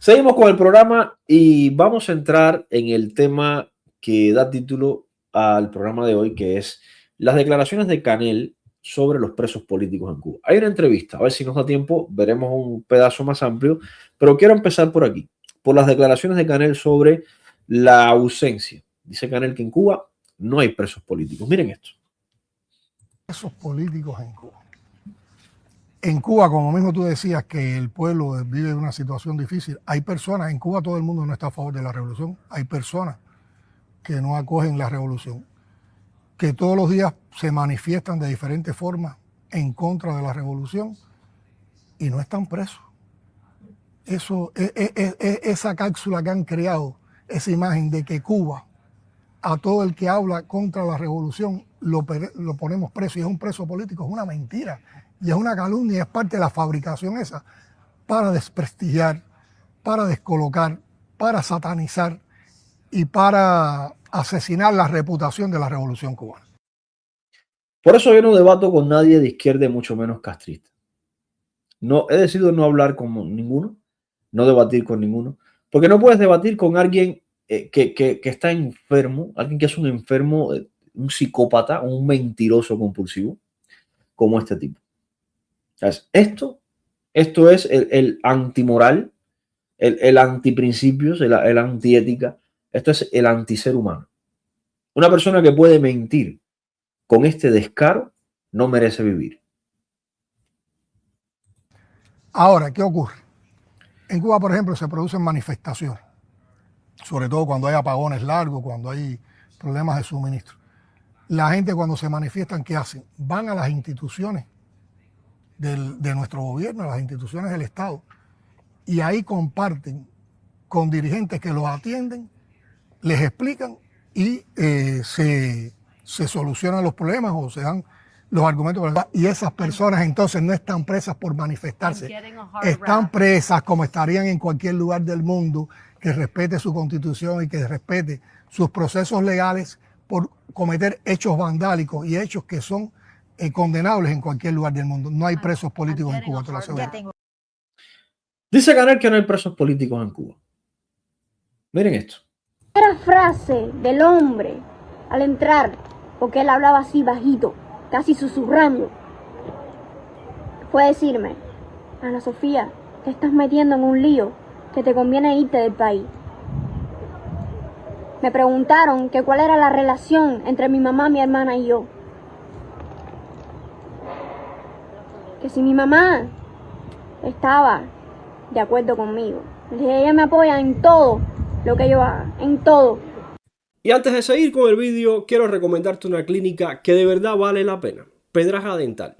Seguimos con el programa y vamos a entrar en el tema que da título al programa de hoy, que es las declaraciones de Canel sobre los presos políticos en Cuba. Hay una entrevista, a ver si nos da tiempo, veremos un pedazo más amplio, pero quiero empezar por aquí, por las declaraciones de Canel sobre la ausencia. Dice Canel que en Cuba no hay presos políticos. Miren esto. Presos políticos en Cuba. En Cuba, como mismo tú decías, que el pueblo vive una situación difícil, hay personas, en Cuba todo el mundo no está a favor de la revolución, hay personas que no acogen la revolución, que todos los días se manifiestan de diferentes formas en contra de la revolución y no están presos. Esa cápsula que han creado, esa imagen de que Cuba, a todo el que habla contra la revolución, lo ponemos preso y es un preso político, es una mentira. Y es una calumnia, es parte de la fabricación esa, para desprestigiar, para descolocar, para satanizar y para asesinar la reputación de la revolución cubana. Por eso yo no debato con nadie de izquierda y mucho menos castrista. No, he decidido no hablar con ninguno, no debatir con ninguno, porque no puedes debatir con alguien que está enfermo, alguien que es un enfermo, un psicópata, un mentiroso compulsivo, como este tipo. ¿Sabes? Esto es el antimoral, el antiprincipios, el antiética. Esto es el antiser humano. Una persona que puede mentir con este descaro no merece vivir. Ahora, ¿qué ocurre? En Cuba, por ejemplo, se producen manifestaciones, sobre todo cuando hay apagones largos, cuando hay problemas de suministro. La gente cuando se manifiestan, ¿qué hacen? Van a las instituciones de nuestro gobierno, a las instituciones del Estado, y ahí comparten con dirigentes que los atienden, les explican y se solucionan los problemas o se dan los argumentos. Y esas personas entonces no están presas por manifestarse, están presas como estarían en cualquier lugar del mundo que respete su constitución y que respete sus procesos legales por cometer hechos vandálicos y hechos que son condenables en cualquier lugar del mundo. No hay presos políticos en Cuba, te lo aseguro. Dice Canel que no hay presos políticos en Cuba. Miren esto. La frase del hombre al entrar, porque él hablaba así bajito, casi susurrando, fue decirme: Ana Sofía, te estás metiendo en un lío que te conviene irte del país. Me preguntaron que cuál era la relación entre mi mamá, mi hermana y yo. Que si mi mamá estaba de acuerdo conmigo. Ella me apoya en todo lo que yo haga, en todo. Y antes de seguir con el vídeo, quiero recomendarte una clínica que de verdad vale la pena. Pedraja Dental.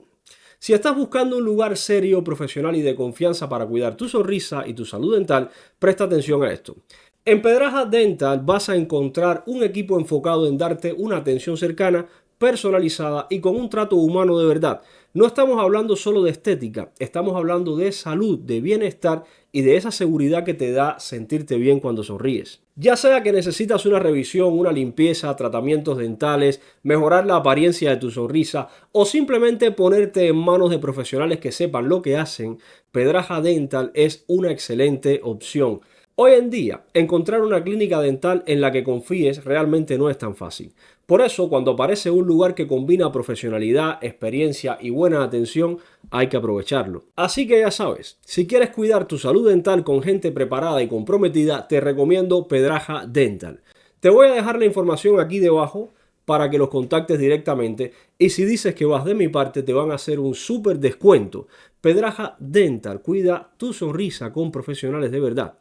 Si estás buscando un lugar serio, profesional y de confianza para cuidar tu sonrisa y tu salud dental, presta atención a esto. En Pedraja Dental vas a encontrar un equipo enfocado en darte una atención cercana, personalizada y con un trato humano de verdad. No estamos hablando solo de estética, estamos hablando de salud, de bienestar y de esa seguridad que te da sentirte bien cuando sonríes. Ya sea que necesitas una revisión, una limpieza, tratamientos dentales, mejorar la apariencia de tu sonrisa o simplemente ponerte en manos de profesionales que sepan lo que hacen, Pedraja Dental es una excelente opción. Hoy en día, encontrar una clínica dental en la que confíes realmente no es tan fácil. Por eso, cuando aparece un lugar que combina profesionalidad, experiencia y buena atención, hay que aprovecharlo. Así que ya sabes, si quieres cuidar tu salud dental con gente preparada y comprometida, te recomiendo Pedraja Dental. Te voy a dejar la información aquí debajo para que los contactes directamente y si dices que vas de mi parte te van a hacer un súper descuento. Pedraja Dental, cuida tu sonrisa con profesionales de verdad.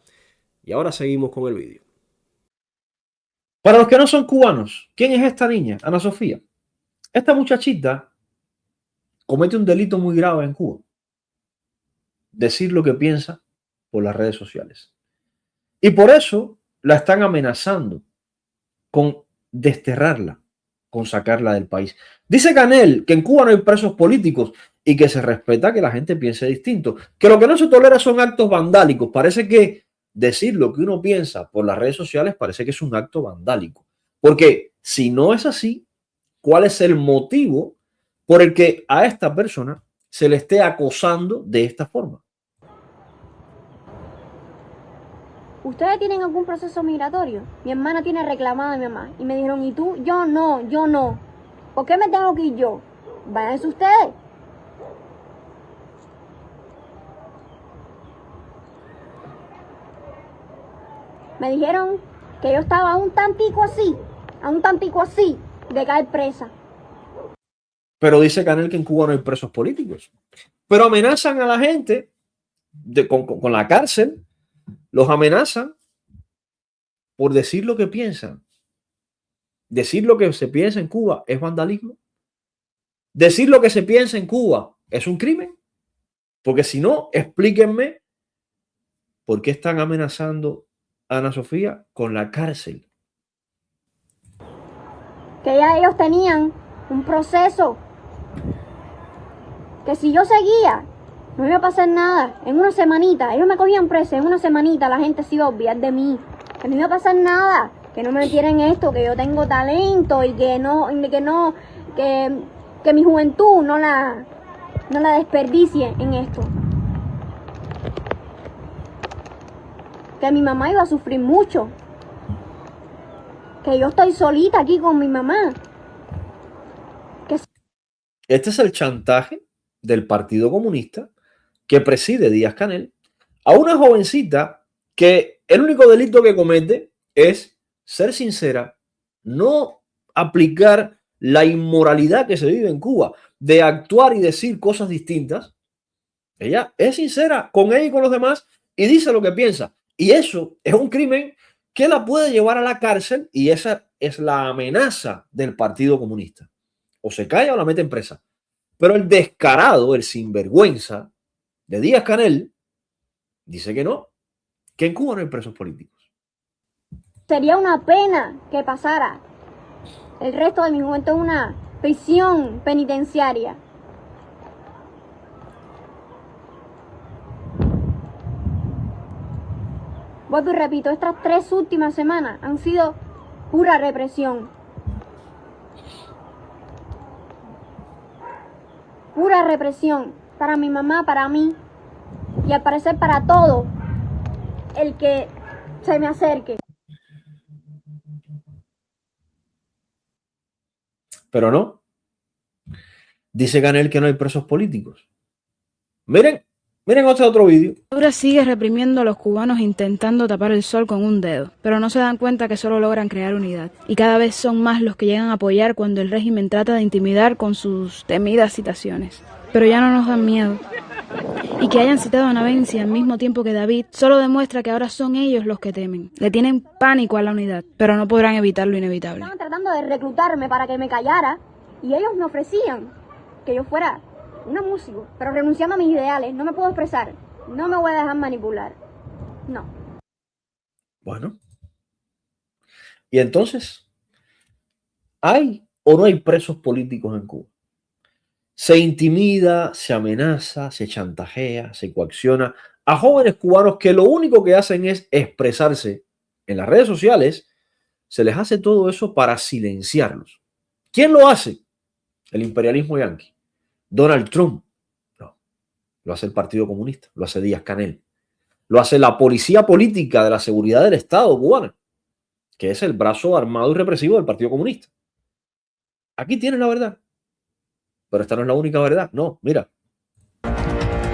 Y ahora seguimos con el vídeo. Para los que no son cubanos, ¿quién es esta niña? Ana Sofía. Esta muchachita comete un delito muy grave en Cuba. Decir lo que piensa por las redes sociales. Y por eso la están amenazando con desterrarla, con sacarla del país. Dice Canel que en Cuba no hay presos políticos y que se respeta que la gente piense distinto. Que lo que no se tolera son actos vandálicos. Parece que decir lo que uno piensa por las redes sociales parece que es un acto vandálico. Porque si no es así, ¿cuál es el motivo por el que a esta persona se le esté acosando de esta forma? ¿ustedes tienen algún proceso migratorio? Mi hermana tiene reclamada a mi mamá. Y me dijeron, ¿y tú? Yo no. ¿Por qué me tengo que ir yo? Váyanse ustedes. Me dijeron que yo estaba a un tantico así de caer presa. Pero dice Canel que en Cuba no hay presos políticos. Pero amenazan a la gente con la cárcel, los amenazan por decir lo que piensan. Decir lo que se piensa en Cuba es vandalismo. Decir lo que se piensa en Cuba es un crimen. Porque si no, explíquenme por qué están amenazando a Ana Sofía con la cárcel. Que ya ellos tenían un proceso. Que si yo seguía, no iba a pasar nada. En una semanita, ellos me cogían presa, en una semanita la gente se iba a olvidar de mí. Que no iba a pasar nada. Que no me metieran en esto, que yo tengo talento y que mi juventud no la desperdicie en esto. Que mi mamá iba a sufrir mucho. Que yo estoy solita aquí con mi mamá. Este es el chantaje del Partido Comunista que preside Díaz-Canel a una jovencita que el único delito que comete es ser sincera, no aplicar la inmoralidad que se vive en Cuba de actuar y decir cosas distintas. Ella es sincera con ella y con los demás y dice lo que piensa. Y eso es un crimen que la puede llevar a la cárcel, y esa es la amenaza del Partido Comunista. O se calla o la mete en presa. Pero el descarado, el sinvergüenza de Díaz-Canel dice que no, que en Cuba no hay presos políticos. Sería una pena que pasara el resto de mi juventud en una prisión penitenciaria. Vuelvo y repito, estas 3 últimas semanas han sido pura represión. Pura represión para mi mamá, para mí y al parecer para todo el que se me acerque. Pero no. Dice Canel que no hay presos políticos. Miren otro vídeo. Maduro sigue reprimiendo a los cubanos intentando tapar el sol con un dedo, pero no se dan cuenta que solo logran crear unidad. Y cada vez son más los que llegan a apoyar cuando el régimen trata de intimidar con sus temidas citaciones. Pero ya no nos dan miedo. Y que hayan citado a Navencia al mismo tiempo que David solo demuestra que ahora son ellos los que temen. Le tienen pánico a la unidad, pero no podrán evitar lo inevitable. Estaban tratando de reclutarme para que me callara y ellos me ofrecían que yo fuera una músico, pero renunciando a mis ideales. No me puedo expresar, no me voy a dejar manipular, no. Bueno, y entonces, ¿hay o no hay presos políticos en Cuba? Se intimida, se amenaza, se chantajea, se coacciona a jóvenes cubanos que lo único que hacen es expresarse en las redes sociales. Se les hace todo eso para silenciarlos. ¿Quién lo hace? El imperialismo yanqui. Donald Trump. No, lo hace el Partido Comunista, lo hace Díaz-Canel, lo hace la policía política de la seguridad del Estado cubana, que es el brazo armado y represivo del Partido Comunista. Aquí tienen la verdad. Pero esta no es la única verdad. No, mira.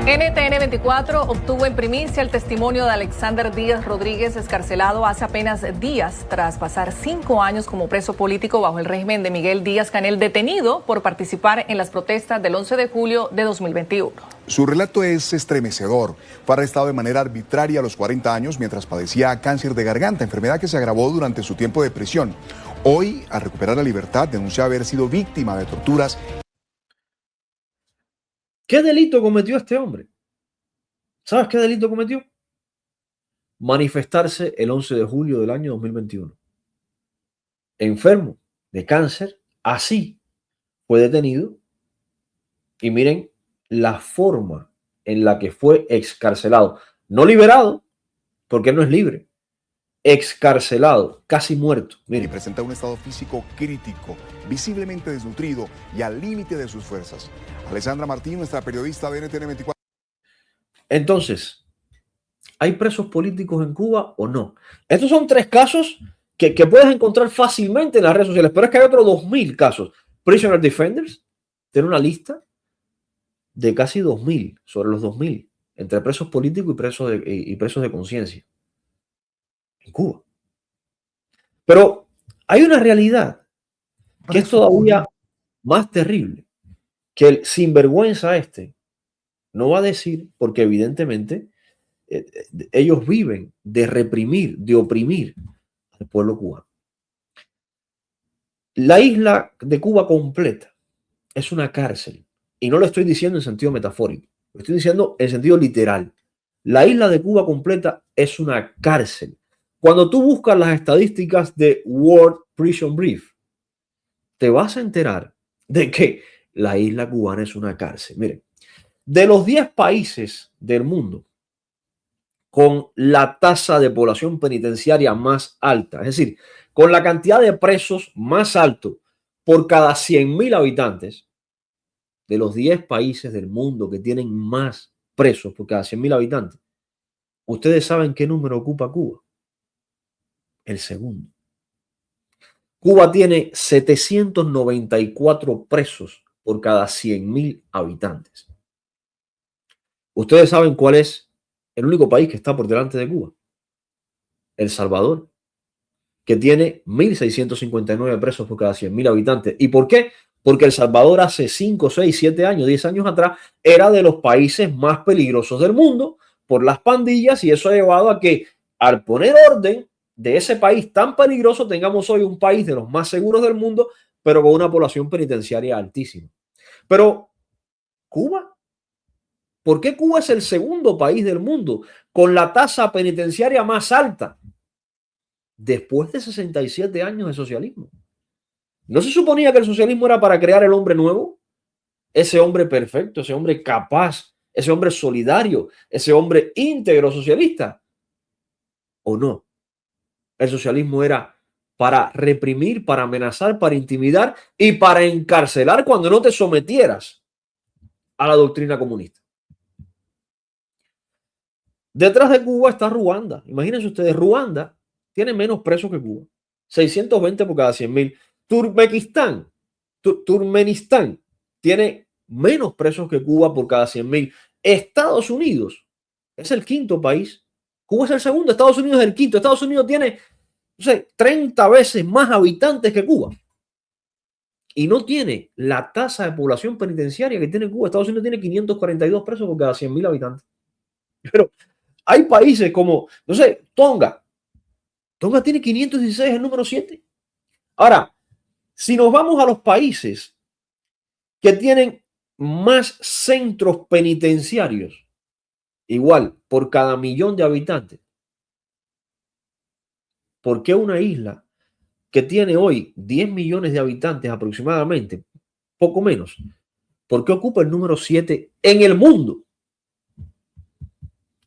NTN 24 obtuvo en primicia el testimonio de Alexander Díaz Rodríguez, excarcelado hace apenas días tras pasar 5 años como preso político bajo el régimen de Miguel Díaz-Canel, detenido por participar en las protestas del 11 de julio de 2021. Su relato es estremecedor. Fue arrestado de manera arbitraria a los 40 años mientras padecía cáncer de garganta, enfermedad que se agravó durante su tiempo de prisión. Hoy, al recuperar la libertad, denuncia haber sido víctima de torturas. ¿Qué delito cometió este hombre? ¿Sabes qué delito cometió? Manifestarse el 11 de julio del año 2021. Enfermo de cáncer, así fue detenido. Y miren la forma en la que fue excarcelado. No liberado, porque él no es libre. Excarcelado, casi muerto. Miren. Y presenta un estado físico crítico, visiblemente desnutrido y al límite de sus fuerzas. Alessandra Martín, nuestra periodista de NTN 24. Entonces, ¿Hay presos políticos en Cuba o no? Estos son 3 casos que puedes encontrar fácilmente en las redes sociales, pero es que hay otros 2000 casos. Prisoner Defenders tiene una lista de casi 2000, sobre los 2000, entre presos políticos y presos de conciencia en Cuba. Pero hay una realidad que es todavía más terrible, que el sinvergüenza no va a decir, porque evidentemente ellos viven de reprimir, de oprimir al pueblo cubano. La isla de Cuba completa es una cárcel, y no lo estoy diciendo en sentido metafórico, lo estoy diciendo en sentido literal. La isla de Cuba completa es una cárcel. Cuando tú buscas las estadísticas de World Prison Brief, te vas a enterar de que la isla cubana es una cárcel. Miren, de los 10 países del mundo con la tasa de población penitenciaria más alta, es decir, con la cantidad de presos más alto por cada 100.000 habitantes, de los 10 países del mundo que tienen más presos por cada 100.000 habitantes, ¿ustedes saben qué número ocupa Cuba? El segundo. Cuba tiene 794 presos por cada 100.000 habitantes. ¿Ustedes saben cuál es el único país que está por delante de Cuba? El Salvador, que tiene 1.659 presos por cada 100.000 habitantes. ¿Y por qué? Porque El Salvador hace 5, 6, 7 años, 10 años atrás, era de los países más peligrosos del mundo por las pandillas, y eso ha llevado a que, al poner orden de ese país tan peligroso, tengamos hoy un país de los más seguros del mundo, pero con una población penitenciaria altísima. Pero Cuba, ¿por qué Cuba es el segundo país del mundo con la tasa penitenciaria más alta después de 67 años de socialismo? ¿No se suponía que el socialismo era para crear el hombre nuevo? Ese hombre perfecto, ese hombre capaz, ese hombre solidario, ese hombre íntegro socialista. ¿O no? El socialismo era para reprimir, para amenazar, para intimidar y para encarcelar cuando no te sometieras a la doctrina comunista. Detrás de Cuba está Ruanda. Imagínense ustedes, Ruanda tiene menos presos que Cuba. 620 por cada 100.000. Turkmenistán tiene menos presos que Cuba por cada 100.000. Estados Unidos es el quinto país. Cuba es el segundo, Estados Unidos es el quinto. Estados Unidos tiene, no sé, 30 veces más habitantes que Cuba. Y no tiene la tasa de población penitenciaria que tiene Cuba. Estados Unidos tiene 542 presos por cada 100.000 habitantes. Pero hay países como, no sé, Tonga. Tonga tiene 516, el número 7. Ahora, si nos vamos a los países que tienen más centros penitenciarios, igual, por cada 1.000.000 de habitantes, ¿por qué una isla que tiene hoy 10 millones de habitantes aproximadamente, poco menos, por qué ocupa el número 7 en el mundo?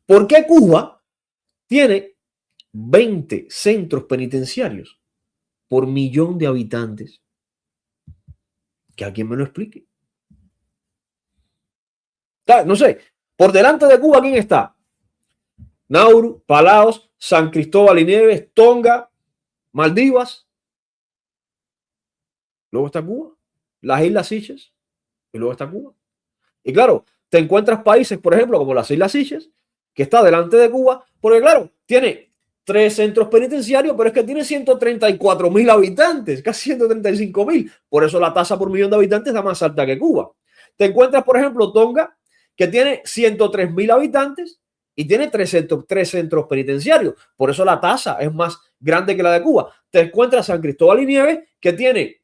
¿Por qué Cuba tiene 20 centros penitenciarios por 1.000.000 de habitantes? Que alguien me lo explique. No sé, por delante de Cuba, ¿quién está? Nauru, Palaos, San Cristóbal y Nieves, Tonga, Maldivas. Luego está Cuba, las Islas Seychelles, y luego está Cuba. Y claro, te encuentras países, por ejemplo, como las Islas Seychelles, que está delante de Cuba, porque claro, tiene 3 centros penitenciarios, pero es que tiene 134.000 habitantes, casi 135.000. Por eso la tasa por 1.000.000 de habitantes está más alta que Cuba. Te encuentras, por ejemplo, Tonga, que tiene 103.000 habitantes y tiene 3 centros penitenciarios. Por eso la tasa es más grande que la de Cuba. Te encuentras San Cristóbal y Nieves, que tiene,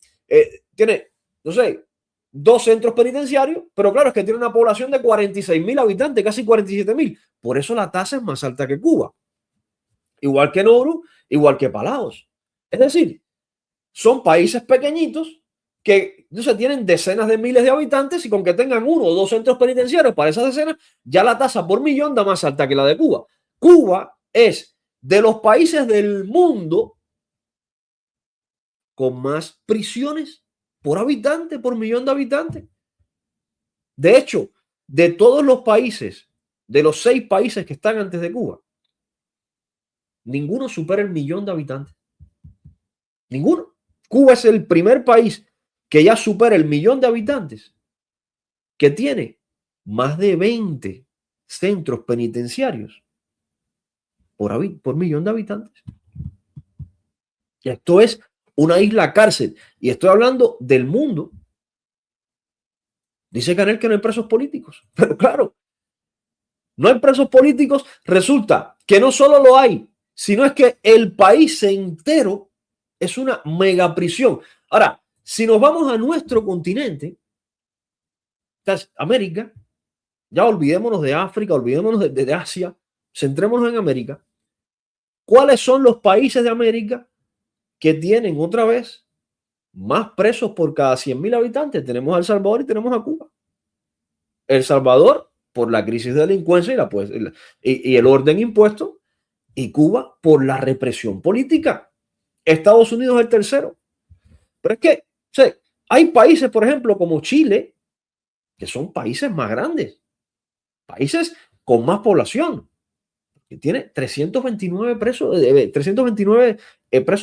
no sé, 2 centros penitenciarios, pero claro, es que tiene una población de 46.000 habitantes, casi 47.000. Por eso la tasa es más alta que Cuba. Igual que Nauru, igual que Palaos. Es decir, son países pequeñitos que no se tienen decenas de miles de habitantes, y con que tengan 1 o 2 centros penitenciarios para esas decenas, ya la tasa por 1.000.000 da más alta que la de Cuba. Cuba es de los países del mundo con más prisiones por habitante, por 1.000.000 de habitantes. De hecho, de todos los países, de los 6 países que están antes de Cuba, ninguno supera el 1.000.000 de habitantes. Ninguno. Cuba es el primer país que ya supera el 1.000.000 de habitantes, que tiene más de 20 centros penitenciarios por 1.000.000 de habitantes. Esto es una isla cárcel. Y estoy hablando del mundo. Dice Canel que no hay presos políticos. Pero claro, no hay presos políticos. Resulta que no solo lo hay, sino es que el país entero es una mega prisión. Ahora, si nos vamos a nuestro continente, América, ya olvidémonos de África, olvidémonos de Asia, centrémonos en América. ¿Cuáles son los países de América que tienen otra vez más presos por cada 100.000 habitantes? Tenemos a El Salvador y tenemos a Cuba. El Salvador por la crisis de delincuencia y el orden impuesto, y Cuba por la represión política. Estados Unidos es el tercero. Pero es que, o sea, hay países, por ejemplo, como Chile, que son países más grandes, países con más población, que tiene 329 presos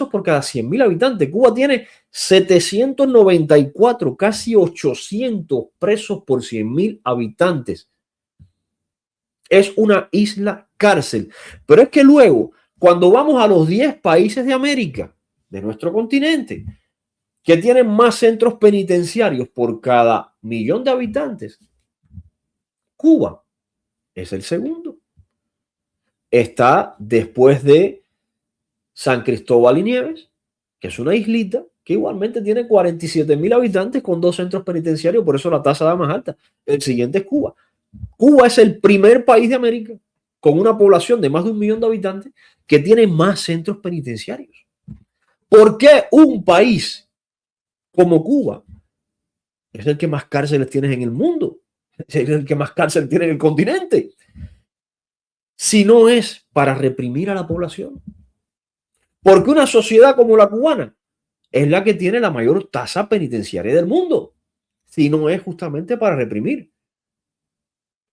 por cada 100.000 habitantes. Cuba tiene 794, casi 800 presos por 100.000 habitantes. Es una isla cárcel. Pero es que luego, cuando vamos a los 10 países de América, de nuestro continente, que tienen más centros penitenciarios por cada 1.000.000 de habitantes, Cuba es el segundo. Está después de San Cristóbal y Nieves, que es una islita que igualmente tiene 47.000 habitantes con 2 centros penitenciarios, por eso la tasa da más alta. El siguiente es Cuba. Cuba es el primer país de América con una población de más de 1.000.000 de habitantes que tiene más centros penitenciarios. ¿Por qué un país como Cuba es el que más cárceles tiene en el mundo? Es el que más cárceles tiene en el continente. Si no es para reprimir a la población. Porque una sociedad como la cubana es la que tiene la mayor tasa penitenciaria del mundo. Si no es justamente para reprimir.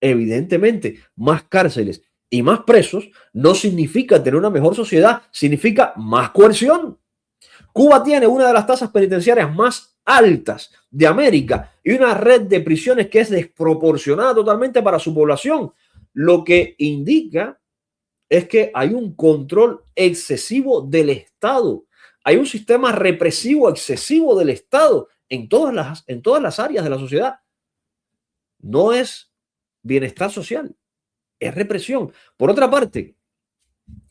Evidentemente, más cárceles y más presos no significa tener una mejor sociedad, significa más coerción. Cuba tiene una de las tasas penitenciarias más altas de América y una red de prisiones que es desproporcionada totalmente para su población. Lo que indica es que hay un control excesivo del Estado. Hay un sistema represivo excesivo del Estado en todas las áreas de la sociedad. No es bienestar social, es represión. Por otra parte,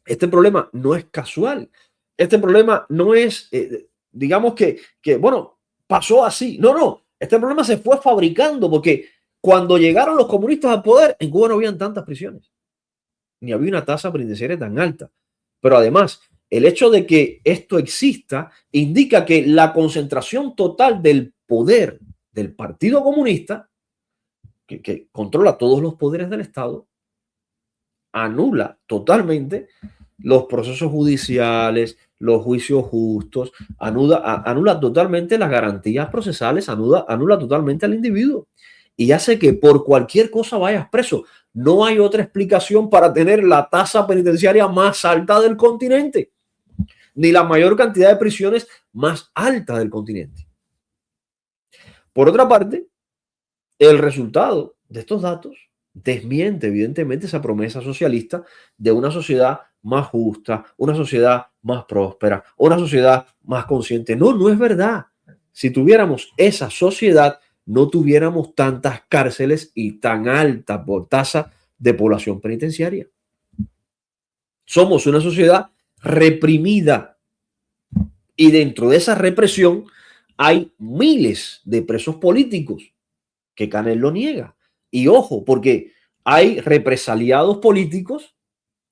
este problema no es casual. Este problema no es, digamos que, bueno, pasó así. No. Este problema se fue fabricando porque cuando llegaron los comunistas al poder, en Cuba no habían tantas prisiones, ni había una tasa penitenciaria tan alta. Pero además, el hecho de que esto exista indica que la concentración total del poder del Partido Comunista, que controla todos los poderes del Estado, anula totalmente los procesos judiciales, los juicios justos, anula totalmente las garantías procesales, anula totalmente al individuo y hace que por cualquier cosa vayas preso. No hay otra explicación para tener la tasa penitenciaria más alta del continente, ni la mayor cantidad de prisiones más alta del continente. Por otra parte, el resultado de estos datos desmiente evidentemente esa promesa socialista de una sociedad más justa, una sociedad más próspera, una sociedad más consciente. No es verdad. Si tuviéramos esa sociedad, no tuviéramos tantas cárceles y tan alta tasa de población penitenciaria. Somos una sociedad reprimida y dentro de esa represión hay miles de presos políticos, que Canel lo niega. Y ojo, porque hay represaliados políticos,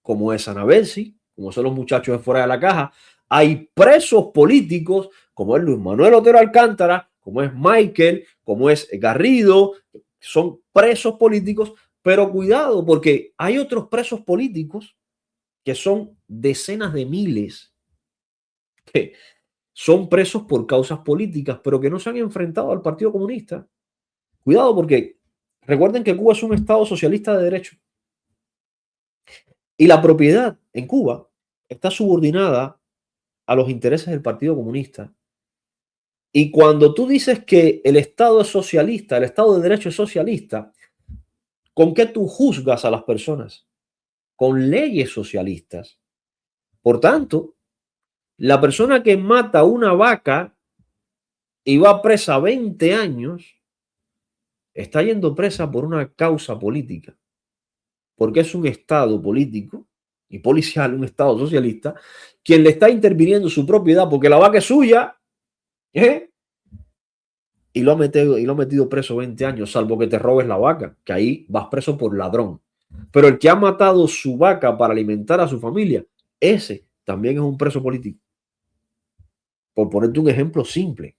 como es Ana Belsi, como son los muchachos de Fuera de la Caja. Hay presos políticos, como es Luis Manuel Otero Alcántara, como es Michael, como es Garrido. Son presos políticos, pero cuidado, porque hay otros presos políticos que son decenas de miles, que son presos por causas políticas, pero que no se han enfrentado al Partido Comunista. Cuidado, porque recuerden que Cuba es un estado socialista de derecho. Y la propiedad en Cuba está subordinada a los intereses del Partido Comunista. Y cuando tú dices que el Estado es socialista, el Estado de Derecho es socialista, ¿con qué tú juzgas a las personas? Con leyes socialistas. Por tanto, la persona que mata una vaca y va presa 20 años, está yendo presa por una causa política, porque es un Estado político y policial, un Estado socialista, quien le está interviniendo su propiedad porque la vaca es suya, ¿eh? Y lo ha metido preso 20 años, salvo que te robes la vaca, que ahí vas preso por ladrón. Pero el que ha matado su vaca para alimentar a su familia, ese también es un preso político. Por ponerte un ejemplo simple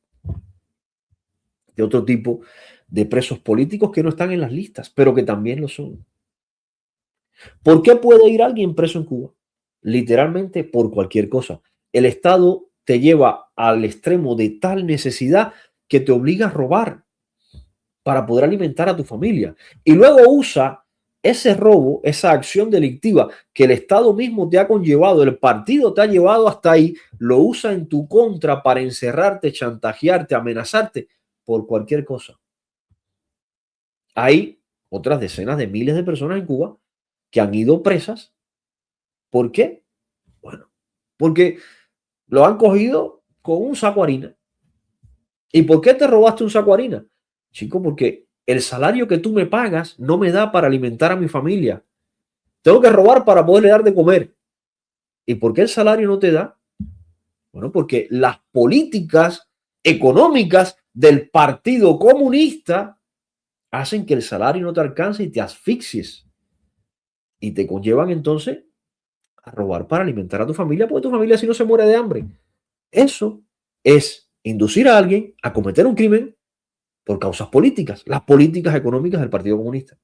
de otro tipo de presos políticos que no están en las listas, pero que también lo son. ¿Por qué puede ir alguien preso en Cuba? Literalmente por cualquier cosa. El Estado te lleva al extremo de tal necesidad que te obliga a robar para poder alimentar a tu familia. Y luego usa ese robo, esa acción delictiva que el Estado mismo te ha conllevado, el partido te ha llevado hasta ahí, lo usa en tu contra para encerrarte, chantajearte, amenazarte por cualquier cosa. Hay otras decenas de miles de personas en Cuba que han ido presas. ¿Por qué? Bueno, porque lo han cogido con un saco de harina. ¿Y por qué te robaste un saco de harina? Chico, porque el salario que tú me pagas no me da para alimentar a mi familia. Tengo que robar para poderle dar de comer. ¿Y por qué el salario no te da? Bueno, porque las políticas económicas del Partido Comunista hacen que el salario no te alcance y te asfixies. Y te conllevan entonces a robar para alimentar a tu familia, porque tu familia si no se muere de hambre. Eso es inducir a alguien a cometer un crimen por causas políticas, las políticas económicas del Partido Comunista.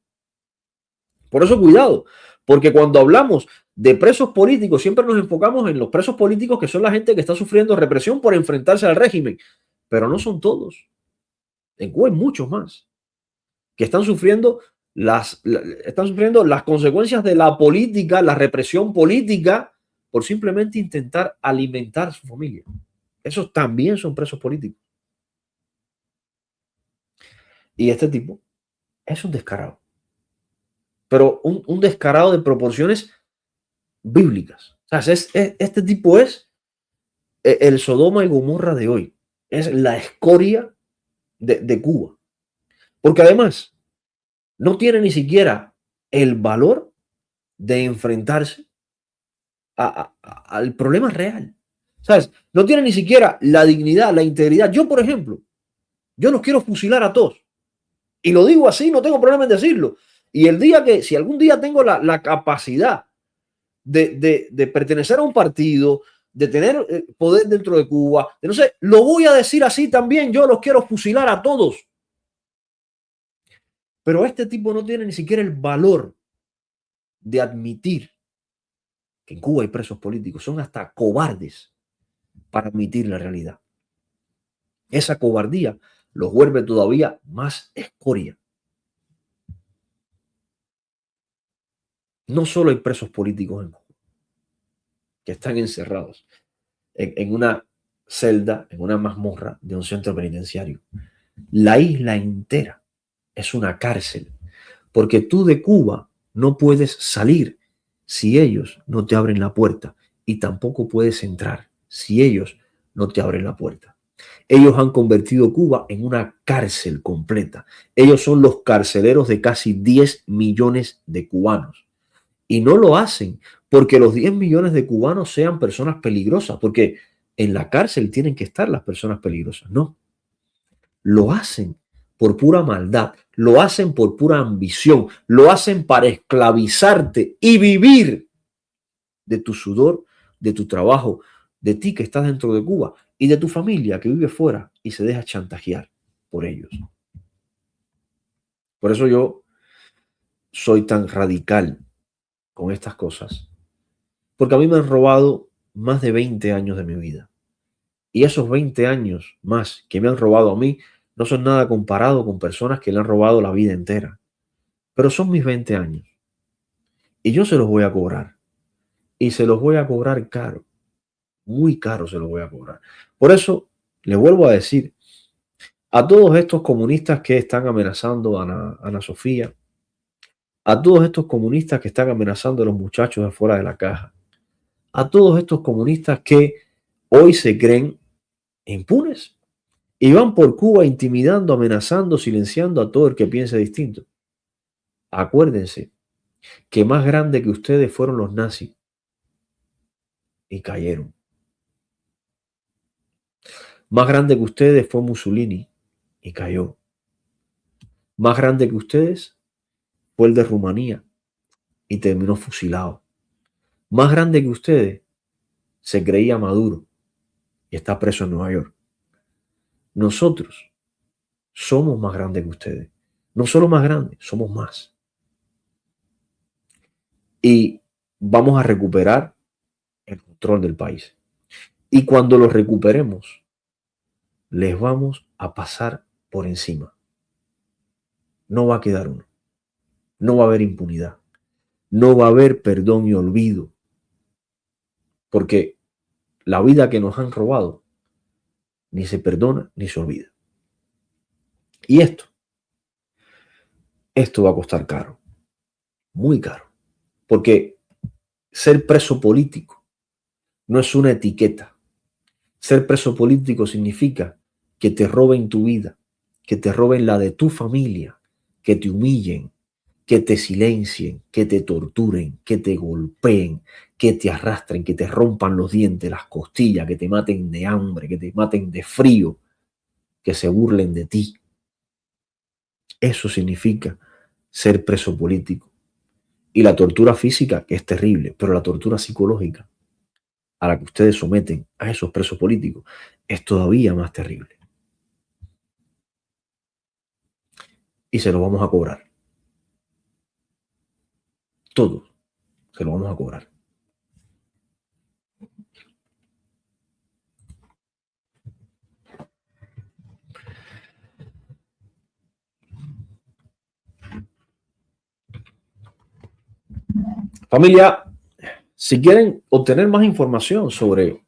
Por eso cuidado, porque cuando hablamos de presos políticos siempre nos enfocamos en los presos políticos que son la gente que está sufriendo represión por enfrentarse al régimen, pero no son todos. En Cuba hay muchos más que están sufriendo las consecuencias de la política, la represión política, por simplemente intentar alimentar a su familia. Esos también son presos políticos. Y este tipo es un descarado. Pero un descarado de proporciones bíblicas. O sea, este tipo es el Sodoma y Gomorra de hoy. Es la escoria de Cuba. Porque además no tiene ni siquiera el valor de enfrentarse al problema real. ¿Sabes? No tiene ni siquiera la dignidad, la integridad. Yo, por ejemplo, yo no quiero fusilar a todos. Y lo digo así, no tengo problema en decirlo. Y el día que, si algún día tengo la capacidad de pertenecer a un partido, de tener poder dentro de Cuba, de no sé, lo voy a decir así también, yo los quiero fusilar a todos. Pero este tipo no tiene ni siquiera el valor de admitir que en Cuba hay presos políticos. Son hasta cobardes para admitir la realidad. Esa cobardía los vuelve todavía más escoria. No solo hay presos políticos en Cuba que están encerrados en una celda, en una mazmorra de un centro penitenciario. La isla entera es una cárcel, porque tú de Cuba no puedes salir si ellos no te abren la puerta y tampoco puedes entrar si ellos no te abren la puerta. Ellos han convertido Cuba en una cárcel completa. Ellos son los carceleros de casi 10 millones de cubanos. Y no lo hacen porque los 10 millones de cubanos sean personas peligrosas, porque en la cárcel tienen que estar las personas peligrosas. No. Lo hacen por pura maldad, lo hacen por pura ambición, lo hacen para esclavizarte y vivir de tu sudor, de tu trabajo, de ti que estás dentro de Cuba y de tu familia que vive fuera y se deja chantajear por ellos. Por eso yo soy tan radical con estas cosas, porque a mí me han robado más de 20 años de mi vida. Y esos 20 años más que me han robado a mí no son nada comparado con personas que le han robado la vida entera. Pero son mis 20 años. Y yo se los voy a cobrar. Y se los voy a cobrar caro. Muy caro se los voy a cobrar. Por eso, les vuelvo a decir a todos estos comunistas que están amenazando a Ana Sofía, a todos estos comunistas que están amenazando a los muchachos de fuera de la caja, a todos estos comunistas que hoy se creen impunes y van por Cuba intimidando, amenazando, silenciando a todo el que piense distinto. Acuérdense que más grande que ustedes fueron los nazis y cayeron. Más grande que ustedes fue Mussolini y cayó. Más grande que ustedes fue el de Rumanía y terminó fusilado. Más grande que ustedes se creía Maduro y está preso en Nueva York. Nosotros somos más grandes que ustedes. No solo más grandes, somos más. Y vamos a recuperar el control del país. Y cuando lo recuperemos, les vamos a pasar por encima. No va a quedar uno. No va a haber impunidad. No va a haber perdón y olvido. Porque la vida que nos han robado ni se perdona ni se olvida. Y esto va a costar caro. Muy caro. Porque ser preso político no es una etiqueta. Ser preso político significa que te roben tu vida, que te roben la de tu familia, que te humillen, que te silencien, que te torturen, que te golpeen, que te arrastren, que te rompan los dientes, las costillas, que te maten de hambre, que te maten de frío, que se burlen de ti. Eso significa ser preso político. Y la tortura física, que es terrible, pero la tortura psicológica a la que ustedes someten a esos presos políticos es todavía más terrible. Y se lo vamos a cobrar. Todos se lo vamos a cobrar. Familia, si quieren obtener más información sobre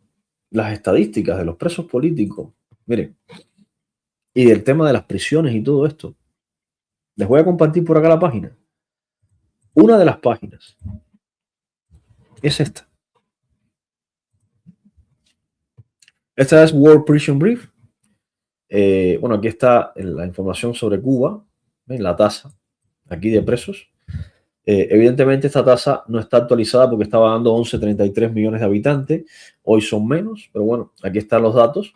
las estadísticas de los presos políticos, miren, y del tema de las prisiones y todo esto, les voy a compartir por acá la página. Una de las páginas es esta. Esta es World Prison Brief. Bueno, aquí está la información sobre Cuba, ¿ven? La tasa aquí de presos. Evidentemente esta tasa no está actualizada porque estaba dando 11,33 millones de habitantes. Hoy son menos, pero bueno, aquí están los datos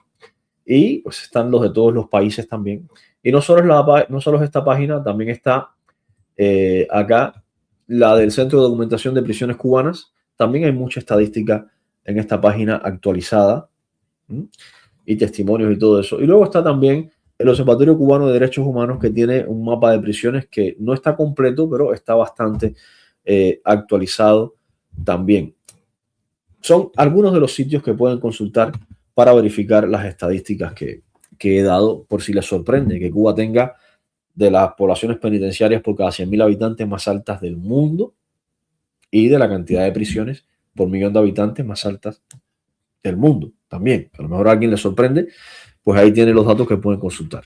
y pues están los de todos los países también. Y no solo es esta página, también está acá la del Centro de Documentación de Prisiones Cubanas. También hay mucha estadística en esta página actualizada y testimonios y todo eso. Y luego está también el Observatorio Cubano de Derechos Humanos, que tiene un mapa de prisiones que no está completo, pero está bastante actualizado también. Son algunos de los sitios que pueden consultar para verificar las estadísticas que he dado, por si les sorprende que Cuba tenga de las poblaciones penitenciarias por cada 100.000 habitantes más altas del mundo y de la cantidad de prisiones por millón de habitantes más altas del mundo también. A lo mejor a alguien le sorprende, pues ahí tiene los datos que pueden consultar.